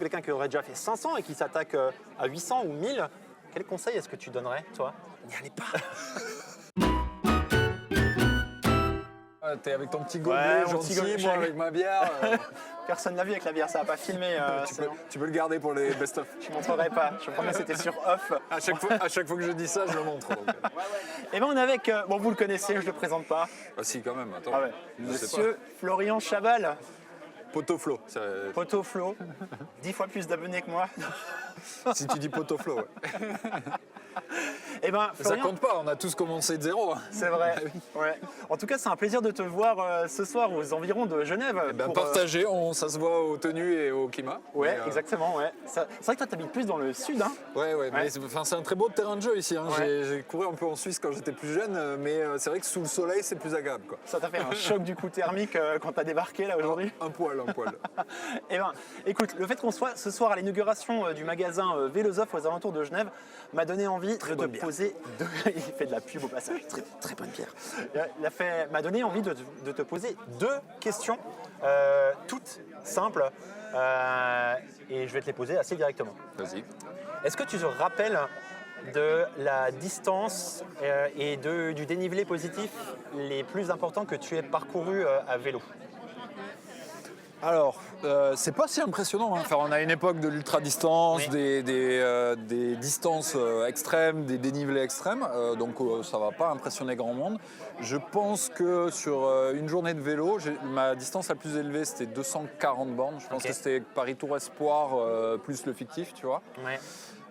Quelqu'un qui aurait déjà fait 500 et qui s'attaque à 800 ou 1000, quel conseil est-ce que tu donnerais, toi? N'y allez pas. T'es avec ton petit gobelet gentil, moi avec ma bière. Personne l'a vu avec la bière, ça va pas filmer. Tu peux le garder pour les best-of. Je montrerai pas, je promets c'était sur off. À chaque fois que je dis ça, je le montre. Donc. Et ben on est avec, bon vous le connaissez, je le présente pas. Ah si, quand même, attends. Ah ouais. Monsieur Florian Chabal. Potoflo. Potoflo, 10 fois plus d'abonnés que moi. Si tu dis Potoflo, ouais. Eh ben, Ça Florian, compte pas, on a tous commencé de zéro. c'est vrai. Ouais. En tout cas, c'est un plaisir de te voir ce soir aux environs de Genève. Partagé, ça se voit aux tenues et au climat. Ouais, exactement. Ouais. C'est vrai que toi, tu habites plus dans le sud. Hein. Ouais. Mais c'est un très beau terrain de jeu ici. Hein. Ouais. J'ai couru un peu en Suisse quand j'étais plus jeune, mais c'est vrai que sous le soleil, c'est plus agréable. Quoi. Ça t'a fait un choc du coup thermique quand tu as débarqué là aujourd'hui? Un poil. Eh ben, écoute, le fait qu'on soit ce soir à l'inauguration du magasin Vélosoph aux alentours de Genève m'a donné envie de te poser il fait de la pub au passage, très bonne bière. M'a donné envie de te poser 2 questions, toutes simples, et je vais te les poser assez directement. Vas-y. Est-ce que tu te rappelles de la distance et du dénivelé positif les plus importants que tu aies parcouru à vélo? Alors, c'est pas si impressionnant. Hein. Enfin, on a une époque de l'ultra-distance, Oui. des distances extrêmes, des dénivelés extrêmes, donc ça va pas impressionner grand monde. Je pense que sur une journée de vélo, ma distance la plus élevée, c'était 240 bornes. Je pense que c'était Paris-Tour Espoir plus le fictif, tu vois. Ouais.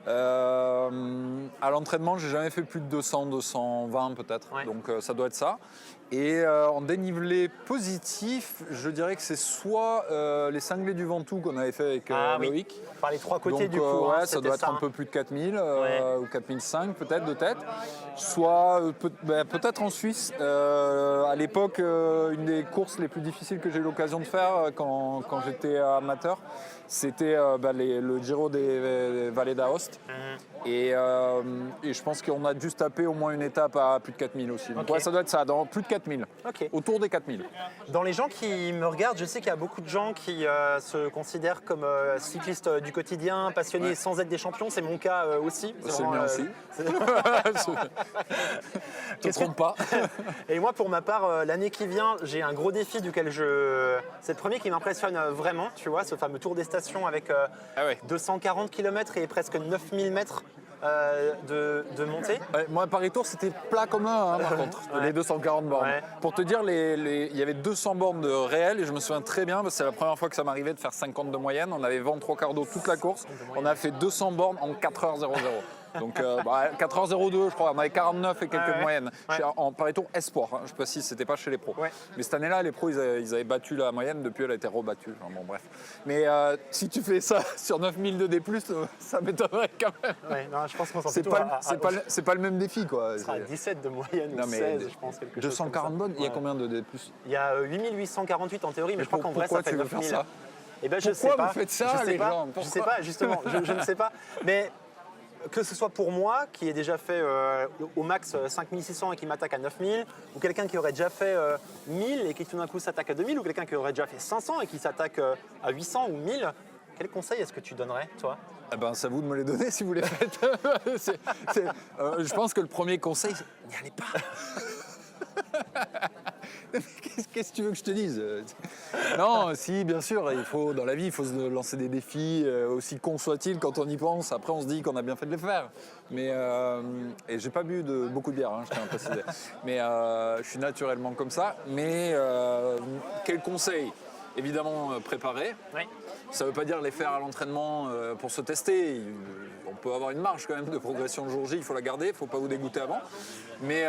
À l'entraînement, j'ai jamais fait plus de 200, 220 peut-être, donc ça doit être ça. Et en dénivelé positif, je dirais que c'est soit les cinglés du Ventoux qu'on avait fait avec Loïc. Par les 3 côtés donc, du coup. ouais, ça doit être un peu plus de 4000 ou 4005 peut-être de tête. Soit peut-être en Suisse. À l'époque, une des courses les plus difficiles que j'ai eu l'occasion de faire quand j'étais amateur, c'était le Giro des Vallées d'Aoste. Et je pense qu'on a dû se taper au moins une étape à plus de 4000 aussi. Donc ça doit être ça, dans plus de 4000. Autour des 4000. Dans les gens qui me regardent, je sais qu'il y a beaucoup de gens qui se considèrent comme cyclistes du quotidien, passionnés sans être des champions. C'est mon cas aussi. C'est le mien aussi. Ne te trompe pas. Et moi, pour ma part, l'année qui vient, j'ai un gros défi duquel c'est le premier qui m'impressionne vraiment, tu vois, ce fameux tour des stations avec 240 km et presque 9000 mètres de montée. Moi, Paris-Tour, c'était plat comme un, par contre, les 240 bornes. Pour te dire, il y avait 200 bornes de réel et je me souviens très bien, parce que c'est la première fois que ça m'arrivait de faire 50 de moyenne. On avait vent 3 quarts d'eau toute la course. On a fait 200 bornes en 4h00. Donc 4h02, je crois, on avait 49 et quelques de moyenne. En Paris-Tour Espoir, hein, je précise, c'était pas chez les pros. Mais cette année-là, les pros, ils avaient battu la moyenne, depuis elle a été rebattue. Enfin, bon, bref. Mais si tu fais ça sur 9000 de D+, ça m'étonnerait quand même. Non, je pense qu'on s'en c'est pas le même défi, quoi. Ce sera 17 de moyenne ou 16, je pense. 240 bonnes, il y a combien de D+? Il y a 8848 en théorie, mais je crois qu'en vrai, ça fait 9000. Eh ben, je sais Pourquoi pas. vous faites ça, les gens? Je sais pas, justement, je ne sais pas. Mais que ce soit pour moi, qui ai déjà fait au max 5600 et qui m'attaque à 9000, ou quelqu'un qui aurait déjà fait 1000 et qui tout d'un coup s'attaque à 2000, ou quelqu'un qui aurait déjà fait 500 et qui s'attaque à 800 ou 1000, quel conseil est-ce que tu donnerais, toi? C'est à vous de me les donner si vous les faites. Je pense que le premier conseil, c'est n'y allez pas. Qu'est-ce que tu veux que je te dise? Non, si, bien sûr, dans la vie, il faut se lancer des défis, aussi cons soient-ils quand on y pense. Après, on se dit qu'on a bien fait de les faire. Mais, et j'ai pas bu beaucoup de bière, hein, je tiens à préciser. Mais je suis naturellement comme ça. Mais quel conseil? Évidemment, préparer. Ça ne veut pas dire les faire à l'entraînement pour se tester. On peut avoir une marge quand même de progression le jour J, il faut la garder, il ne faut pas vous dégoûter avant. Mais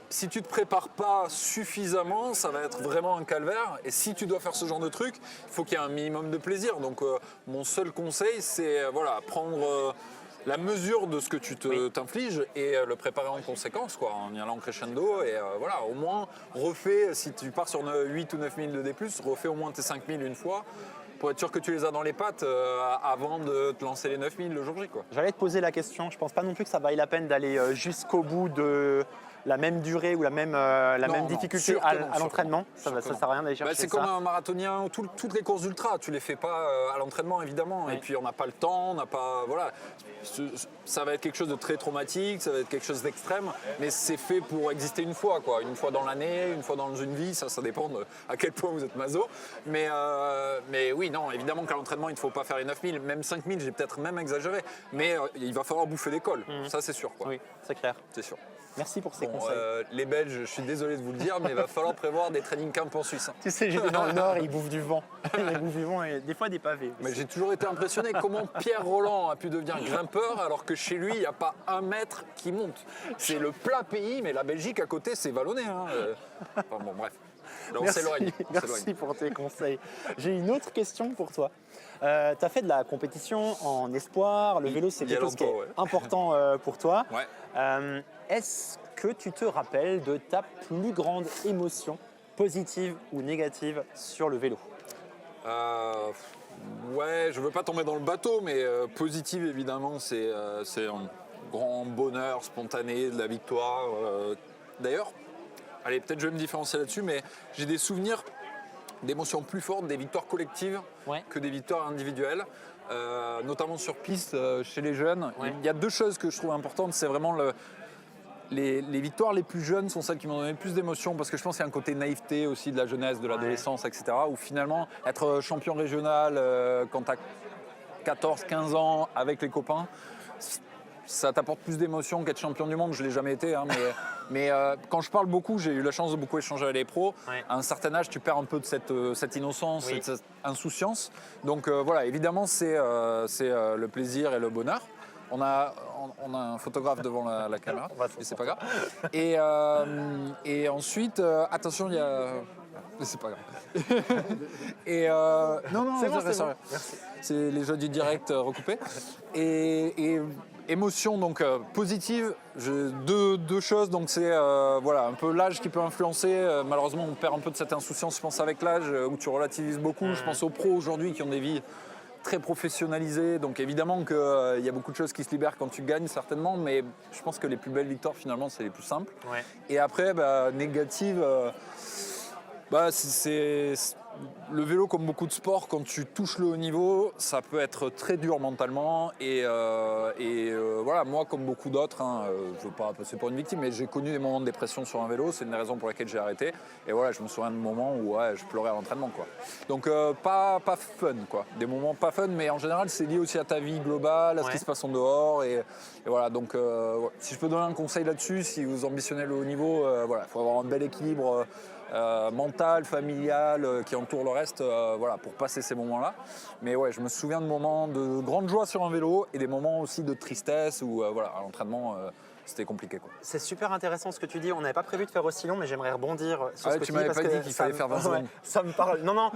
si tu ne te prépares pas suffisamment, ça va être vraiment un calvaire. Et si tu dois faire ce genre de truc, il faut qu'il y ait un minimum de plaisir. Donc mon seul conseil, c'est prendre la mesure de ce que tu t'infliges et le préparer en conséquence, quoi, en y allant crescendo. Et au moins, refais, si tu pars sur 8 ou 9000 de D+, refais au moins tes 5000 une fois pour être sûr que tu les as dans les pattes avant de te lancer les 9000 le jour J, quoi. J'allais te poser la question, je pense pas non plus que ça vaille la peine d'aller jusqu'au bout de la même durée ou la même difficulté à l'entraînement. Ça sert à rien d'aller chercher c'est comme un marathonien, toutes les courses ultra, tu les fais pas à l'entraînement évidemment. Et puis on n'a pas le temps, on n'a pas, voilà. Ça va être quelque chose de très traumatique, ça va être quelque chose d'extrême, mais c'est fait pour exister une fois, quoi. Une fois dans l'année, une fois dans une vie, ça dépend à quel point vous êtes maso. Mais oui, non, évidemment qu'à l'entraînement, il ne faut pas faire les 9000, même 5000, j'ai peut-être même exagéré, mais il va falloir bouffer des cols, ça c'est sûr, quoi. Oui, c'est clair. C'est sûr. Merci pour ces conseils. Les Belges, je suis désolé de vous le dire, mais il va falloir prévoir des training camps en Suisse. Tu sais, j'étais dans le Nord, ils bouffent du vent. Ils bouffent du vent et des fois des pavés. Mais j'ai toujours été impressionné comment Pierre Roland a pu devenir grimpeur alors que chez lui, il n'y a pas 1 mètre qui monte. C'est le plat pays, mais la Belgique à côté, c'est vallonné. Hein. Enfin, bon, bref. Là, on s'éloigne. Merci pour tes conseils. J'ai une autre question pour toi. Tu as fait de la compétition en espoir. Le vélo, c'est quelque chose qui est important pour toi. Ouais. Est-ce que tu te rappelles de ta plus grande émotion, positive ou négative, sur le vélo? Ouais, je veux pas tomber dans le bateau, mais positive évidemment, c'est un grand bonheur spontané de la victoire. D'ailleurs, allez, peut-être je vais me différencier là-dessus, mais j'ai des souvenirs d'émotions plus fortes des victoires collectives que des victoires individuelles. Notamment sur piste chez les jeunes. Il y a 2 choses que je trouve importantes, c'est vraiment les victoires les plus jeunes sont celles qui m'ont donné le plus d'émotion parce que je pense qu'il y a un côté naïveté aussi de la jeunesse, de l'adolescence, etc. Où finalement, être champion régional quand tu as 14-15 ans avec les copains, ça t'apporte plus d'émotion qu'être champion du monde. Je ne l'ai jamais été, hein, mais quand je parle beaucoup, j'ai eu la chance de beaucoup échanger avec les pros. À un certain âge, tu perds un peu de cette innocence et de cette insouciance. Donc voilà, évidemment, c'est le plaisir et le bonheur. On a un photographe devant la caméra, mais c'est pas grave. Et ensuite, attention, il y a... C'est pas grave. Non, c'est vrai. C'est les jeux du direct recoupés. Et émotion donc positive, deux choses. Donc c'est voilà, un peu l'âge qui peut influencer. Malheureusement, on perd un peu de cette insouciance, je pense, avec l'âge, où tu relativises beaucoup. Je pense aux pros aujourd'hui qui ont des vies très professionnalisé, donc évidemment qu'il y a beaucoup de choses qui se libèrent quand tu gagnes certainement, mais je pense que les plus belles victoires finalement c'est les plus simples. Et après, négative, c'est le vélo comme beaucoup de sports, quand tu touches le haut niveau, ça peut être très dur mentalement et voilà, moi comme beaucoup d'autres, je ne veux pas passer pour une victime, mais j'ai connu des moments de dépression sur un vélo, c'est une des raisons pour laquelle j'ai arrêté et voilà, je me souviens de moments où je pleurais à l'entraînement, quoi. Donc pas fun, quoi. Des moments pas fun, mais en général c'est lié aussi à ta vie globale, à ce qui se passe en dehors et voilà, donc si je peux donner un conseil là-dessus, si vous ambitionnez le haut niveau, voilà, il faut avoir un bel équilibre mental, familial, qui entoure le reste, voilà, pour passer ces moments-là. Mais ouais, je me souviens de moments de grande joie sur un vélo et des moments aussi de tristesse où, voilà, à l'entraînement, c'était compliqué, quoi. C'est super intéressant ce que tu dis. On n'avait pas prévu de faire aussi long, mais j'aimerais rebondir sur ce que tu dis. Tu m'avais pas dit qu'il fallait faire 20 secondes. Ça me parle. Non,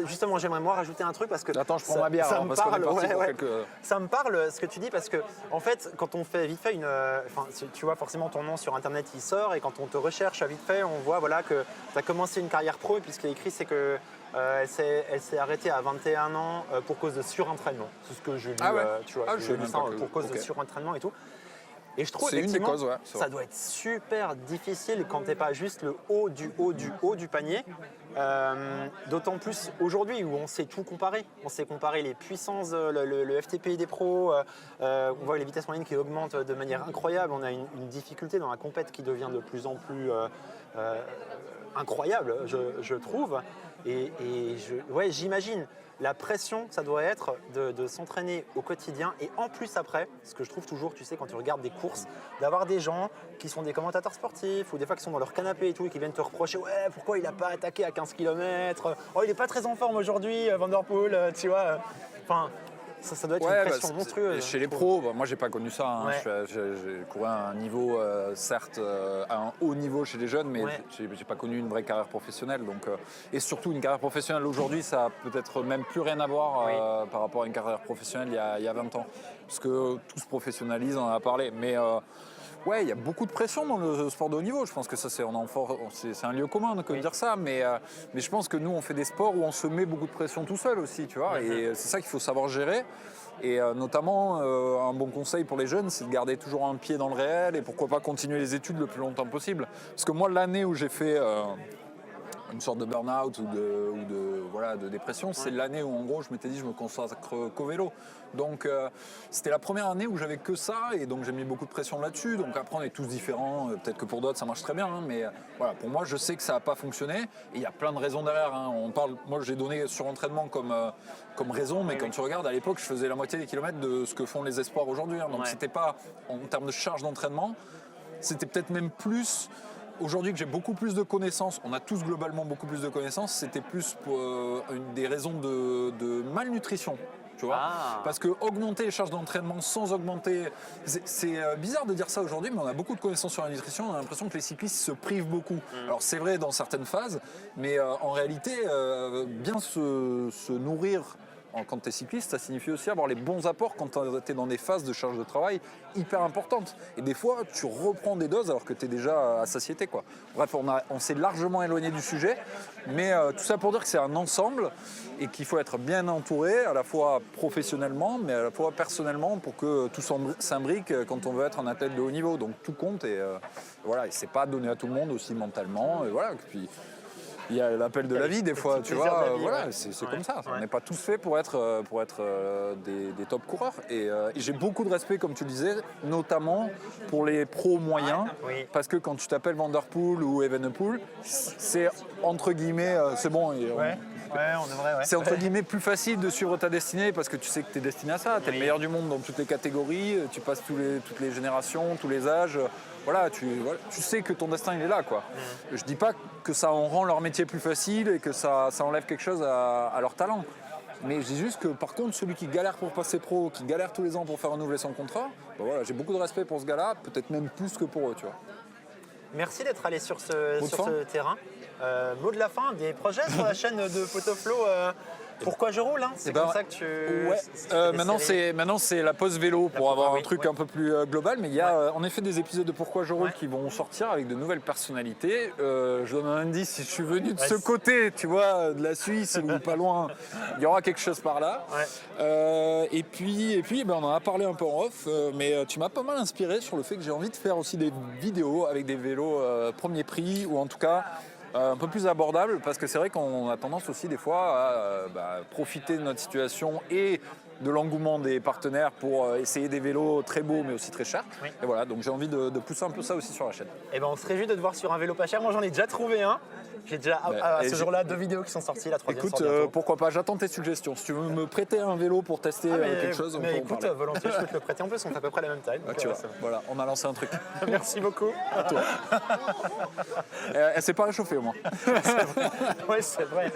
justement, j'aimerais moi rajouter un truc parce que. Attends, je prends ma bière, parce qu'on est parti pour quelques... Ça me parle ce que tu dis parce que, en fait, quand on fait vite fait une. Enfin, tu vois, forcément, ton nom sur Internet il sort et quand on te recherche à vite fait, on voit voilà, que tu as commencé une carrière pro et puis ce qui est écrit, c'est que. Elle s'est arrêtée à 21 ans pour cause de surentraînement. C'est ce que je lis, tu vois, je lis ça pour cause de surentraînement et tout. Et je trouve effectivement causes, ça doit être super difficile quand t'es pas juste le haut du panier. D'autant plus aujourd'hui où on sait tout comparer. On sait comparer les puissances, le FTP des pros. On voit les vitesses moyennes qui augmentent de manière incroyable. On a une difficulté dans la compète qui devient de plus en plus incroyable, je trouve. Et j'imagine la pression que ça doit être de s'entraîner au quotidien et en plus après, ce que je trouve toujours, tu sais, quand tu regardes des courses, d'avoir des gens qui sont des commentateurs sportifs ou des fois qui sont dans leur canapé et tout et qui viennent te reprocher « pourquoi il n'a pas attaqué à 15 km ? Oh, il n'est pas très en forme aujourd'hui, Van Der Poel, tu vois ?» Enfin, ça doit être une pression monstrueuse. Chez les pros, moi j'ai pas connu ça. J'ai couru à un niveau, certes, à un haut niveau chez les jeunes, mais j'ai pas connu une vraie carrière professionnelle. Donc, et surtout une carrière professionnelle aujourd'hui, ça a peut-être même plus rien à voir par rapport à une carrière professionnelle il y a 20 ans. Parce que tout se professionnalise, on en a parlé. Mais Ouais, il y a beaucoup de pression dans le sport de haut niveau. Je pense que ça, c'est un lieu commun de dire ça. Mais je pense que nous, on fait des sports où on se met beaucoup de pression tout seul aussi, tu vois. Et c'est ça qu'il faut savoir gérer. Et notamment, un bon conseil pour les jeunes, c'est de garder toujours un pied dans le réel et pourquoi pas continuer les études le plus longtemps possible. Parce que moi, l'année où j'ai fait une sorte de burn-out ou de dépression, c'est l'année où en gros je m'étais dit je me consacre qu'au vélo. Donc c'était la première année où j'avais que ça et donc j'ai mis beaucoup de pression là-dessus. Donc après on est tous différents, peut-être que pour d'autres ça marche très bien, hein, mais voilà, pour moi je sais que ça n'a pas fonctionné et il y a plein de raisons derrière. Hein. Moi j'ai donné surentraînement comme raison, mais quand tu regardes à l'époque je faisais la moitié des kilomètres de ce que font les espoirs aujourd'hui. Hein. Donc c'était pas en termes de charge d'entraînement, c'était peut-être même plus. Aujourd'hui que j'ai beaucoup plus de connaissances, on a tous globalement beaucoup plus de connaissances, c'était plus pour des raisons de malnutrition. Tu vois Parce que augmenter les charges d'entraînement sans augmenter... C'est bizarre de dire ça aujourd'hui, mais on a beaucoup de connaissances sur la nutrition, on a l'impression que les cyclistes se privent beaucoup. Alors c'est vrai dans certaines phases, mais en réalité, bien se nourrir quand tu es cycliste, ça signifie aussi avoir les bons apports quand tu es dans des phases de charge de travail hyper importantes. Et des fois, tu reprends des doses alors que tu es déjà à satiété, quoi. Bref, on s'est largement éloigné du sujet, mais tout ça pour dire que c'est un ensemble et qu'il faut être bien entouré, à la fois professionnellement, mais à la fois personnellement, pour que tout s'imbrique quand on veut être un athlète de haut niveau. Donc tout compte et voilà, et c'est pas donné à tout le monde aussi mentalement. Et voilà, puis, il y a l'appel de la vie des fois, tu vois, voilà, c'est comme ça. On n'est pas tous faits pour être des top coureurs. Et j'ai beaucoup de respect, comme tu le disais, notamment pour les pros moyens, parce que quand tu t'appelles Van der Poel ou Evenepoel, c'est entre guillemets, c'est bon. C'est entre guillemets plus facile de suivre ta destinée parce que tu sais que tu es destiné à ça. Tu es le meilleur du monde dans toutes les catégories, tu passes toutes les générations, tous les âges. Voilà, tu sais que ton destin il est là, quoi. Je dis pas que ça en rend leur métier plus facile et que ça enlève quelque chose à leur talent. Mais je dis juste que par contre, celui qui galère pour passer pro, qui galère tous les ans pour faire renouveler son contrat, voilà, j'ai beaucoup de respect pour ce gars-là, peut-être même plus que pour eux, tu vois. Merci d'être allé sur ce terrain. Mot de la fin, des projets sur la chaîne de Photoflow Pourquoi je roule, hein. C'est comme ça que tu... Ouais. Maintenant, c'est la pause vélo pour avoir un truc un peu plus global. Mais il y a en effet des épisodes de Pourquoi je roule qui vont sortir avec de nouvelles personnalités. Je donne un indice, si je suis venu de ce côté, tu vois, de la Suisse ou pas loin, il y aura quelque chose par là. Et puis on en a parlé un peu en off, mais tu m'as pas mal inspiré sur le fait que j'ai envie de faire aussi des vidéos avec des vélos premier prix, ou en tout cas... un peu plus abordable, parce que c'est vrai qu'on a tendance aussi des fois à profiter de notre situation et de l'engouement des partenaires pour essayer des vélos très beaux mais aussi très chers. Et voilà, donc j'ai envie de pousser un peu ça aussi sur la chaîne. Et ben on se réjouit de te voir sur un vélo pas cher. Moi j'en ai déjà trouvé un. J'ai déjà à ce jour-là 2 vidéos qui sont sorties, la troisième. Écoute, pourquoi pas, j'attends tes suggestions. Si tu veux me prêter un vélo pour tester quelque chose, on peut en parler. Volontiers, je peux te le prêter. En plus, on est à peu près la même taille. Tu vois, voilà, on a lancé un truc. Merci beaucoup. À toi. Elle s'est pas réchauffée au moins. Oui, c'est vrai.